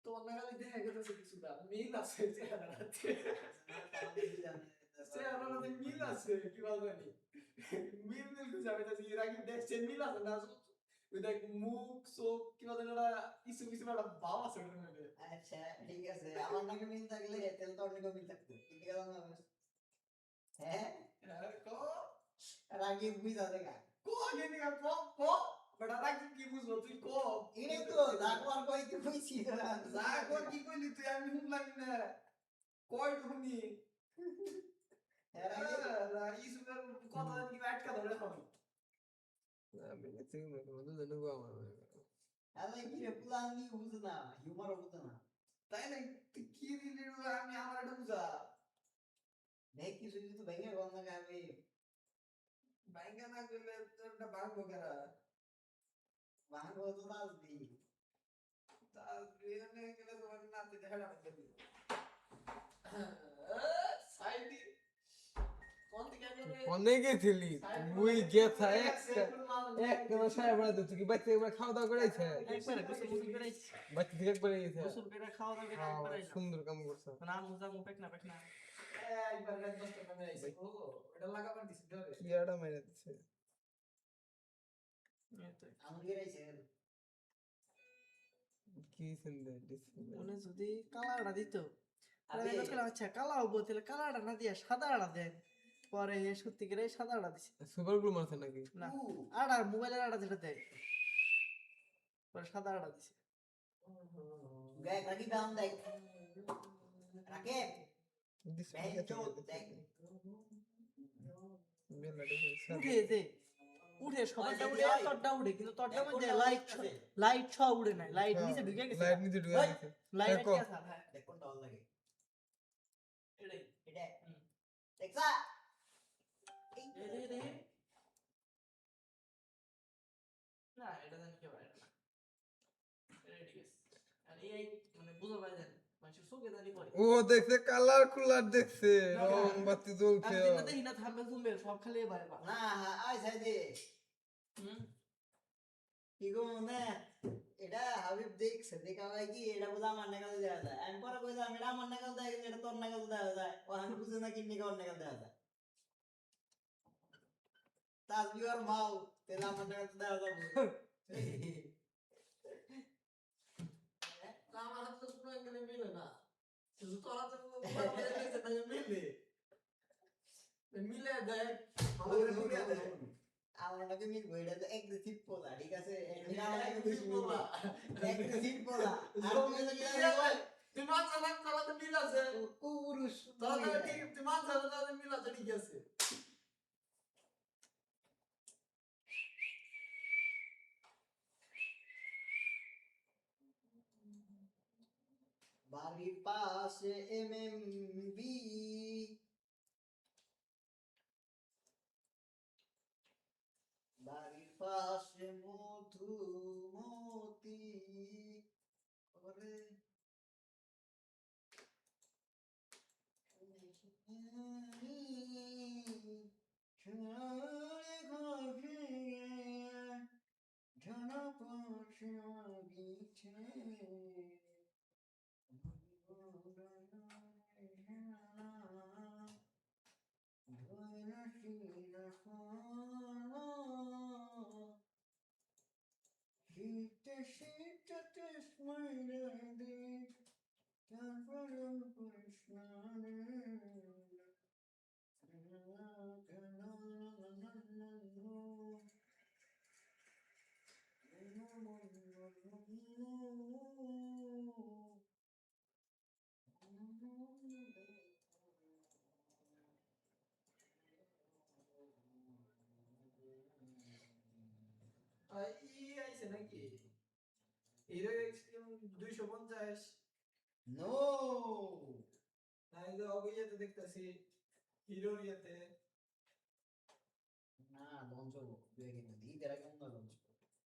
তো অন্যগালি দেখা গেছে কিছু না মিল আছে চেহারাতে চেহারাতে মিল আছে কি বলবেন মিল যাবে তো ইরাকি দেখছে মিল আছে না ওই দেখ মুখ চোখ কি বলে না কিছু কিছু একটা ভাব আছে ওর মধ্যে আচ্ছা ঠিক আছে আমার নাকি মিল থাকলে তেল তো অনেক মিল থাকতো ঠিক আছে না হ্যাঁ কো রাগি বুঝা দেখা কো আগে নিকা কো বড় রাগি কি বুঝলো তুই কো এটা তো জাগওয়ার কইতে কইছি জাগওয়ার কি কইলি তুই আমি শুনলাম না কই শুনি হ্যাঁ ইসুর কথা কি আটকা ধরে হবে আমি ঠিক না তো জানো গো আমার আরে কি রে প্ল্যান নি বুঝ না হিউমার বুঝ না তাই না তুই কি দিলি আমি আমার এটা বুঝা দেখ কিছু কিছু ভেঙে গল না গাবে বাইঙ্গা না করলে তোরটা ভাঙবো কেরা ভাঙবো তো রাজদি তার বিয়ে গেলে তোমার নাতে দেখা যাবে সাইডি অনেকে ছিলি মুই গেছা একটা সাহেব বাড়াতে তুই কি বাচ্চা একবার খাওয়া দাওয়া করেছে একবারে গোসল মুসল করাইছি বাচ্চা থেকে একবারে গেছে গোসল করে খাওয়া দাওয়া করে একবারে সুন্দর কাম করছ না মুজা মুখ পেকনা একবার গাছ বসতে কামে আইছে ও এটা লাগাবার দিছি ধরে কি আড়া মেরে দিছে আমি গেরাইছে কি সুন্দর দিছে মনে যদি কালাটা দিত আরে আচ্ছা কালা হবো তাহলে কালাটা না দিয়া সাদা আড়া দেন পরে সত্যি করে সাদা আড়া দিছে সুপার গ্লু মারছে নাকি না আড়া মোবাইলের আড়া যেটা দেয় পরে সাদা আড়া দিছে গায় রাখি দাম দেখ রাখে দিছে দেখ উঠে দে উঠে সবাইটা উঠে তোরটা উঠে কিন্তু তোরটা মধ্যে লাইট ছ উড়ে নাই লাইট নিচে ঢুকে গেছে লাইট নিচে ঢুকে গেছে লাইট দেখো দেখ কোনটা ভালো লাগে এটাই এটা দেখছা বুঝো ভাই জান মানুষের চোখে দাঁড়িয়ে পড়ে ও দেখছে কালার কুলার দেখছে রং বাতি জ্বলছে আমি যেটা দেখি না থামবে জুমবে সব খালি এবারে বা না আই সাইদে কি গো না এটা হাবিব দেখছে দেখা ভাই কি এটা বোঝা আমার নাগাল দেওয়া যায় আমি পরে কইলাম এটা আমার নাগাল দেয় কিন্তু এটা তোর নাগাল দেওয়া যায় ও আমি বুঝে না কি নাগাল নাগাল দেওয়া যায় তাসবি আর মাও তেলা আমার নাগাল দেওয়া যাবে আমার হাতে তো কোনো এঙ্গেলে মিলে না শুধু তোরা তো বলে দিয়েছে তাই মিলে মিলে দেখ আমাদের মিলে দেখ আমার নাকি মিল বইটা তো এগ্রেসিভ পোলা ঠিক আছে এটা আমার নাকি বেশি পোলা এগ্রেসিভ পোলা আর তুমি তো কি তুই মাছ চালাক তোরা তো মিল আছে পুরুষ তোরা তো ঠিক তুই মাছ চালাক তোরা মিল আছে ঠিক আছে বাড়ির পাশে এমএমবি বাড়ির পাশে মধুমতি ওরে ই আইছে নাকি হিরো এক্সট্রিম 250 নো নাই তো অগিয়াতে দেখতাছি হিরোর ইয়াতে না লঞ্চ হবো দুই একদিন মধ্যে ঈদের আগে অন্য লঞ্চ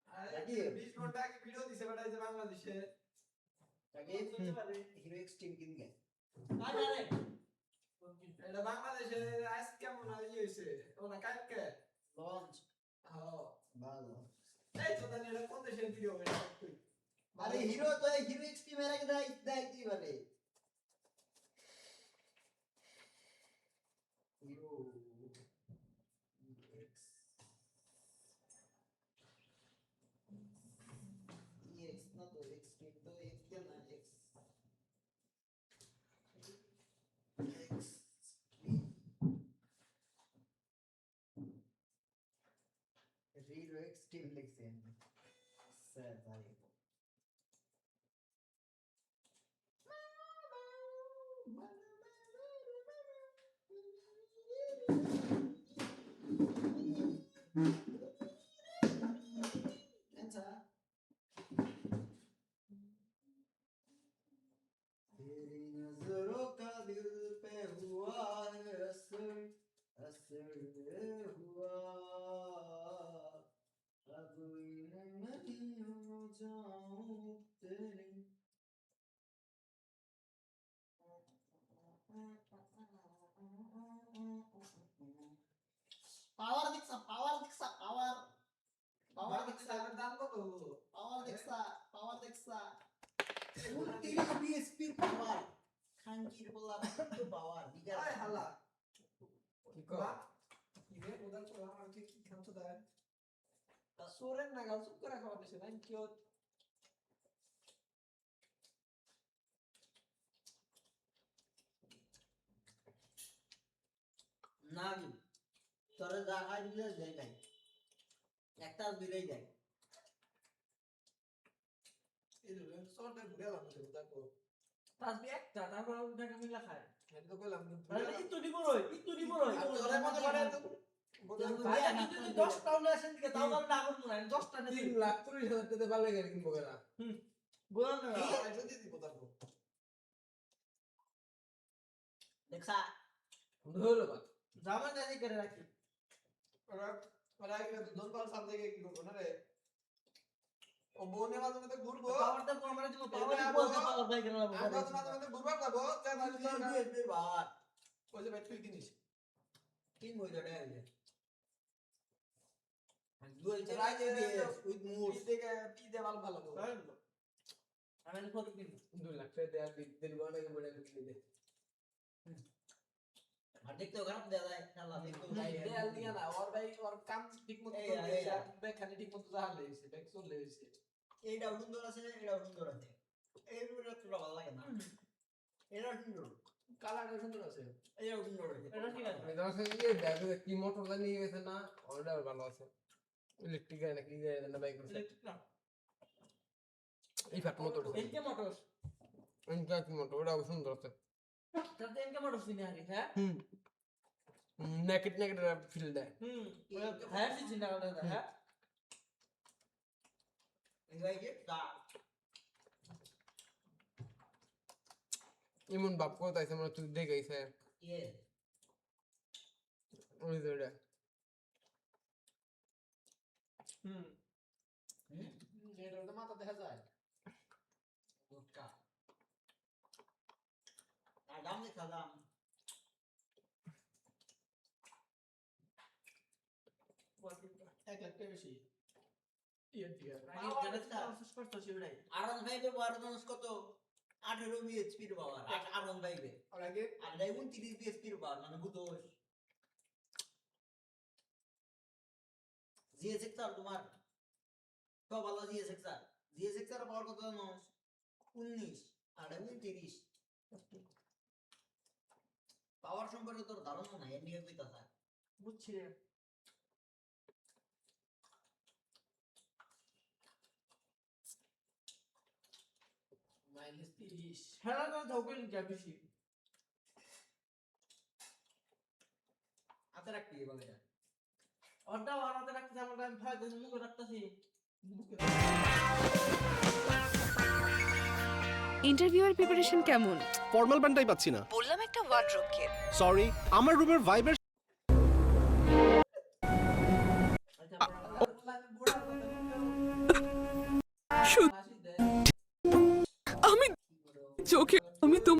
আরে নাকি? 20 ঘন্টা আগে ভিডিও দিছে বেটা এই যে বাংলাদেশে তাকে হিরো এক্সট্রিম কিনবে এটা বাংলাদেশে আজ কেমন হইছে ওনা কালকে লঞ্চ হ্যাঁ ভালো এই তো জানি এটা কোন দেশের ভিডিও এটা আরে হিরো তো হিরো এক্সট্রিম এর আগে দেয় কি বলে হিরো এক্স না তো এক্সট্রিম তো এক্স কে না এক্স হিরো এক্সট্রিম লিখছেন স্যার ভাই अच्छा तेरी नजरों का दिल पे हुआ है असर असर हुआ अब नहीं हो जाऊं तेरी पावर दिखसा पावर पावर दिखसा দাম কত पावर दिखसा 30 बीएसपी पावर खानकीर बोला तो पावर बिगा আয় হালা কি কর কি রে ওদাল তো আমার ঠিক কি খাম তো দেয় সোরেন না গাল চুপ করে খাওয়া দিছে না কি না কি তোরে জায়গা দিলে যাই নাই একটা দিলেই যায় এই রে সোরটা ঘুরে লাম তো দেখো তাসবি একটা তারপর টাকা মিলা খায় আমি তো কইলাম আরে ইতু দিব রই তোরে মনে করে ভাই আমি যদি 10 টাউনে আসেন দিকে তাও ভালো না করব না 10 টা নেই 3,30,000 টাকা ভালো গাড়ি কিনবো কেনা বল না যদি দিব তারপর দেখছা হলো বা জামা জানি করে রাখি ওরা ওরা আগে 10 সাল থেকে কি করব না রে ও বনে মাঝে মধ্যে ঘুরবো পাওয়ারটা তো আমরা দিব পাওয়ার এটা বলতে বলো। পাওয়ার ভাই কেন লাগবে আমরা তো মাঝে মধ্যে ঘুরবার যাবো তার মানে তো না ভাই ওই যে ভাই তুই কিনিস তিন বই দড়ে আছে দুই চার রাইজে উইথ মুড থেকে পি দে ভালো ভালো আমি কত কিন 2 লাখ টাকা দেয়া দিল বানাই বড় কিনে দে আর দেখতে খারাপ দেয়া যায় শালা দেখতে দেয়াল দিয়া না ওর ভাই ওর কাম ঠিক মতো এই, করতে এই, ব্যাগ খালি ঠিক মতো জাহাল লেগেছে ব্যাগ চলে লেগেছে এইটা সুন্দর আছে এটা সুন্দর আছে এই রুমটা তো ভালো লাগে না এটা সুন্দর কালারটা সুন্দর আছে এটা সুন্দর আছে এটা ঠিক আছে আমি তোমার সঙ্গে এই ব্যাগে কি মোটরটা নিয়ে গেছে না ওটা ভালো আছে ইলেকট্রিক গাড়ি নাকি গাড়ি না বাইক আছে ইলেকট্রিক না এই ফাট মোটর এনকে মোটর ইনকাম মোটর ওটা সুন্দর আছে তাতে এনকে মোটর সিনে আরি হ্যাঁ নেকেট নেকেট ফিল দেয় হ্যাঁ সিনে না হ্যাঁ এনজয় গেট দা এমন বাপ কথা আছে মানে তুই দেখাইছে ইয়ে ওই যে ওটা এটা তো মাথা দেখা যায় গুটকা আর দাম দেখা দাম এক লাখ টাকা বেশি ইয়ে দিয়ে আরন ভাইবে বারদনস কত 18 বিএইচপি এর পাওয়ার আরন ভাইবে আর আগে আর 29 বিএইচপি এর পাওয়ার মানে বুদোষ জিএসএক্স আর তোমার সব ভালো জিএসএক্স আর পাওয়ার কত জানো 19 আর 29 পাওয়ার সম্পর্কে তোর ধারণা নাই এমনি কইতাছ বুঝছি মাইনাস 30 খেলা করে ধোকেন যা বেশি হাতে রাখতে বলে ওটা হাতে রাখতে আমরা আমি ফাইল দিন মুখ রাখতেছি ইন্টারভিউয়ের প্রিপারেশন কেমন? ফর্মাল প্যান্টটাই পাচ্ছি না বললাম একটা ওয়ার্ডরোব কেন। সরি আমার রুমের ভাইবের আমি চোখে আমি তো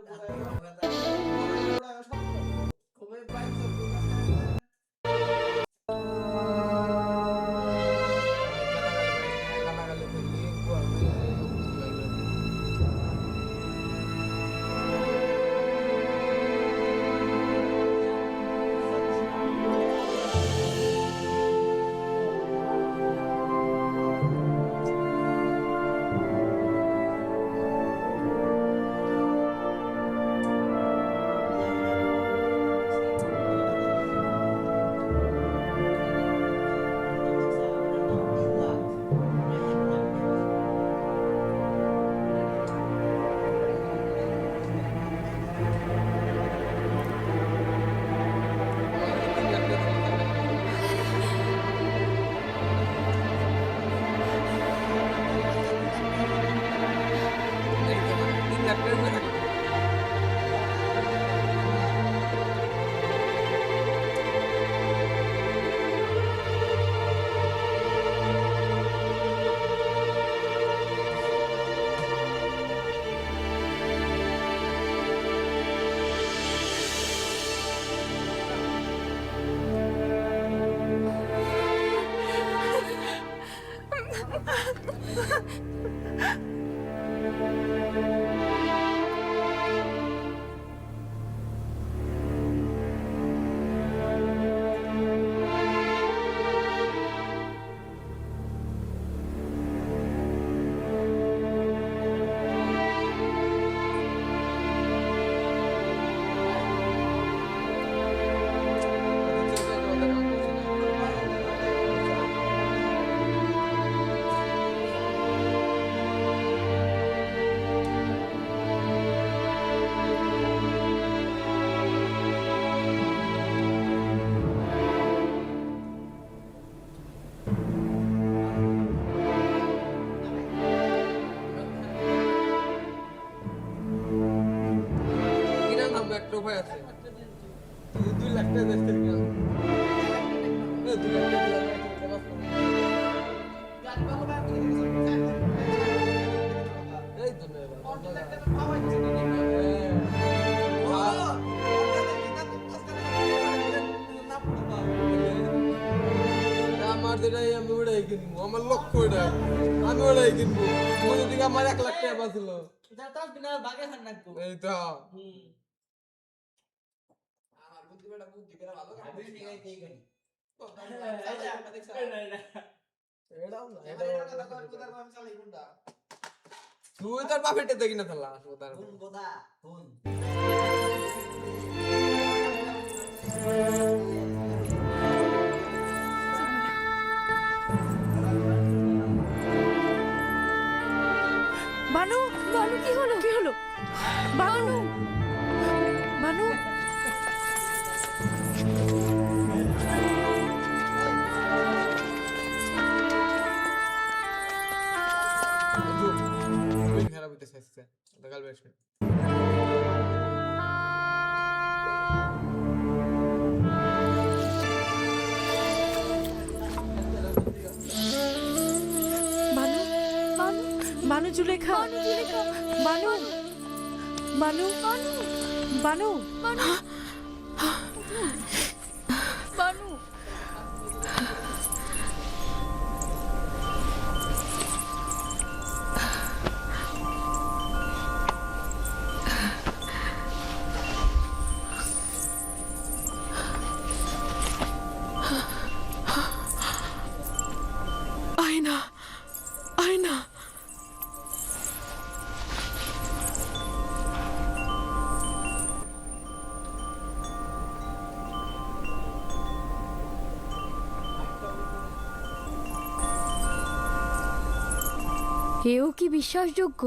একটা উপায় আছে 2 লাখ টাকা বেচতে দিলাম 2 লাখ টাকা আমার যেটাই আমি ওটাই কিনবো, আমার লক্ষ্য ওটাই, আমি ওটাই কিনবো। মনে দিকে আমার 1 লাখ টাকা বাঁচল, এই তো আমার বুদ্ধি বেটা বুদ্ধি করে ভালো কাজ করে। এটাও না, তুই তোর বাপেরটা দেখি না তাহলে আসবো তার বানু, বানু কি হলো? কি হলো? বানু, বানু। খারাপ হইতেছে আজকে, কাল বেশ বানু, বানু, বানু জুলেখা, বানু, বানু, বানু, বানু, বানু। আয়না, আয়না। এও কি বিশ্বাসযোগ্য?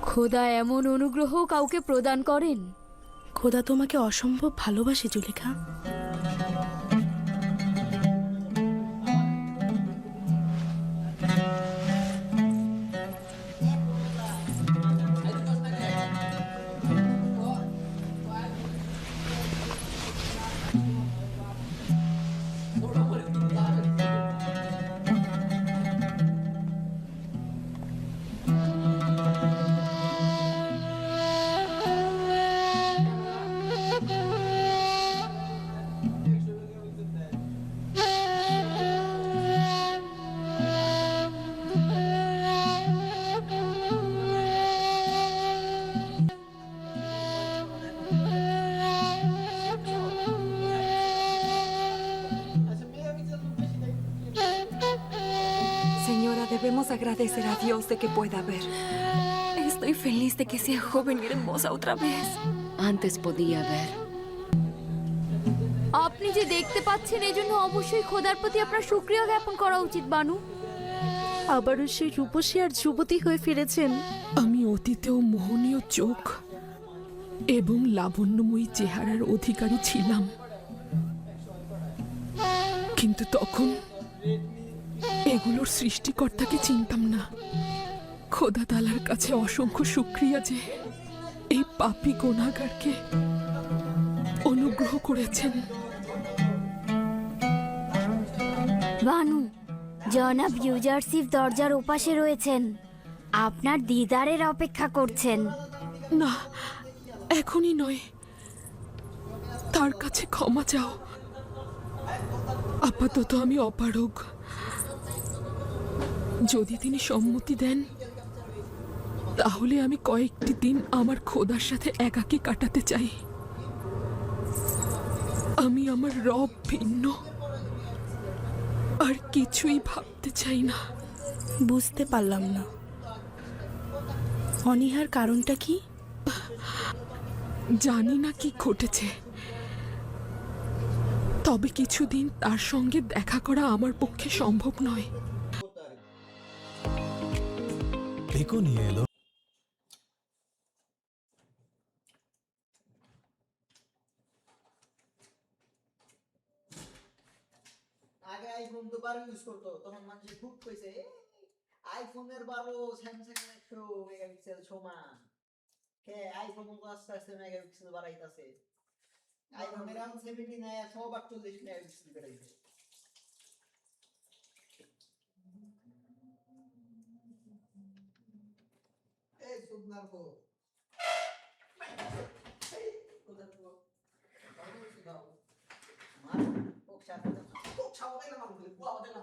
খোদা এমন অনুগ্রহ কাউকে প্রদান করেন? খোদা তোমাকে অসম্ভব ভালোবাসে Zulekha. Señora, debemos agradecer a Dios de que pueda ver. Estoy feliz de que sea joven y hermosa otra vez. Antes podía ver. আপনি যে দেখতে পাচ্ছেন এজন্য অবশ্যই খোদার প্রতি আপনার শুকরিয়া জ্ঞাপন করা উচিত বানু। আবারও সেই রূপসী আর যুবতী হয়ে ফিরেছেন। আমি অতীতেও মোহনীয় চোখ এবং লাবণ্যময়ী চেহারার অধিকারী ছিলাম, কিন্তু তখন এগুলোর সৃষ্টিকর্তাকে চিনতাম না। খোদা তাআলার কাছে অসংখ্য শুকরিয়া যে এই পাপী গুনাহগারকে অনুগ্রহ করেছেন। বানু, জনাব ইউজারসিফ দরজার ওপাশে রয়েছেন, আপনার দিদারের অপেক্ষা করছেন। না, এখনই নয়, তার কাছে ক্ষমা চাও। আপাতত আমি অপারগ। যদি তিনি সম্মতি দেন তাহলে আমি কয়েকটি দিন আমার খোদার সাথে একাকী কাটাতে চাই। আমি আমার রব ভিন্ন, আর কিছুই ভাবতে চাই না। বুঝতে পারলাম না, অনীহার কারণটা কি? জানি না কি ঘটেছে, তবে কিছুদিন তার সঙ্গে দেখা করা আমার পক্ষে সম্ভব নয়। নিয়ে এলো। আগে আইফোন তো 12 ইউজ করতো, তখন মানুষ খুব কইছে আইফোনের 12 স্যামসাং 100 মেগাপিক্সেল সমান। কে আইফোন তো আস্তে আস্তে মেগাপিক্সেল বাড়াইতাছে। আইফোনের এখন 17 148 মেগাপিক্সেল বাড়াইছে। সুদনার পর মার ওক সাথে ওক সাথে না মারুন কুয়া হতে না